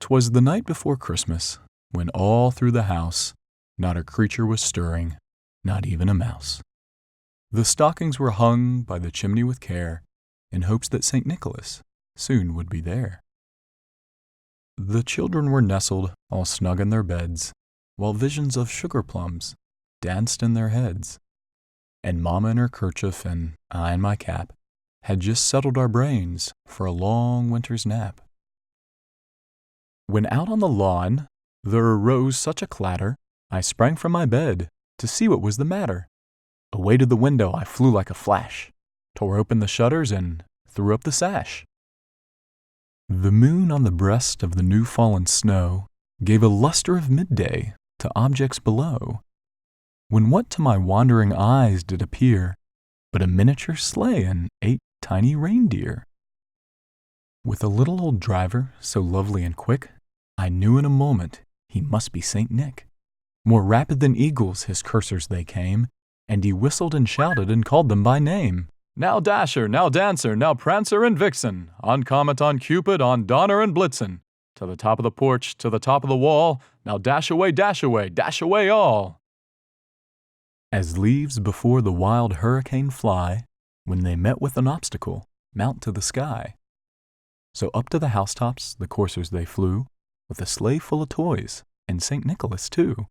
'Twas the night before Christmas, when all through the house not a creature was stirring, not even a mouse. The stockings were hung by the chimney with care, in hopes that St. Nicholas soon would be there. The children were nestled all snug in their beds, while visions of sugar plums danced in their heads. And Mamma in her kerchief and I in my cap had just settled our brains for a long winter's nap. When out on the lawn there arose such a clatter, I sprang from my bed to see what was the matter. Away to the window I flew like a flash, tore open the shutters and threw up the sash. The moon on the breast of the new-fallen snow gave a luster of midday to objects below, when what to my wandering eyes did appear but a miniature sleigh and 8 tiny reindeer. With a little old driver so lovely and quick, I knew in a moment he must be St. Nick. More rapid than eagles his coursers they came, and he whistled and shouted and called them by name. Now Dasher, now Dancer, now Prancer and Vixen, on Comet, on Cupid, on Donner and Blitzen, to the top of the porch, to the top of the wall, now dash away, dash away, dash away all. As leaves before the wild hurricane fly, when they met with an obstacle, mount to the sky. So up to the housetops the coursers they flew, with a sleigh full of toys, and St. Nicholas too.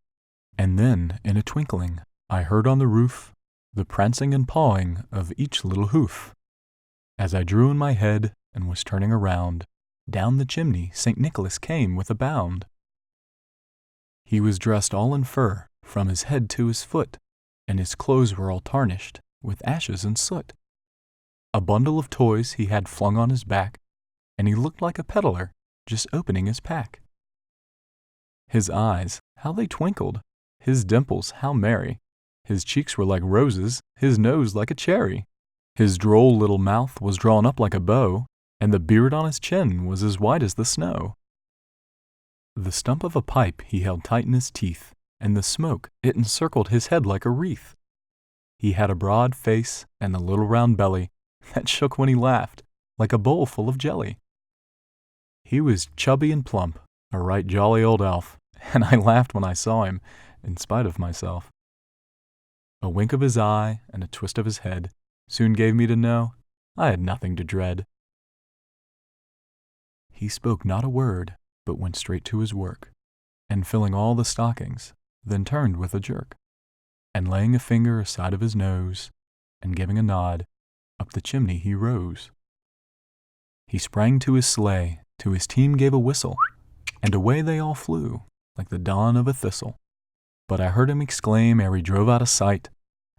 And then, in a twinkling, I heard on the roof the prancing and pawing of each little hoof. As I drew in my head and was turning around, down the chimney St. Nicholas came with a bound. He was dressed all in fur, from his head to his foot, and his clothes were all tarnished with ashes and soot. A bundle of toys he had flung on his back, and he looked like a peddler just opening his pack. His eyes, how they twinkled, his dimples, how merry, his cheeks were like roses, his nose like a cherry. His droll little mouth was drawn up like a bow, and the beard on his chin was as white as the snow. The stump of a pipe he held tight in his teeth, and the smoke, it encircled his head like a wreath. He had a broad face and a little round belly that shook when he laughed, like a bowl full of jelly. He was chubby and plump, a right jolly old elf, and I laughed when I saw him, in spite of myself. A wink of his eye and a twist of his head soon gave me to know I had nothing to dread. He spoke not a word, but went straight to his work, and filling all the stockings, then turned with a jerk, and laying a finger aside of his nose, and giving a nod, up the chimney he rose. He sprang to his sleigh, to his team gave a whistle, and away they all flew, like the dawn of a thistle. But I heard him exclaim ere he drove out of sight,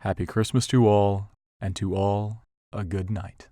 Happy Christmas to all, and to all a good night.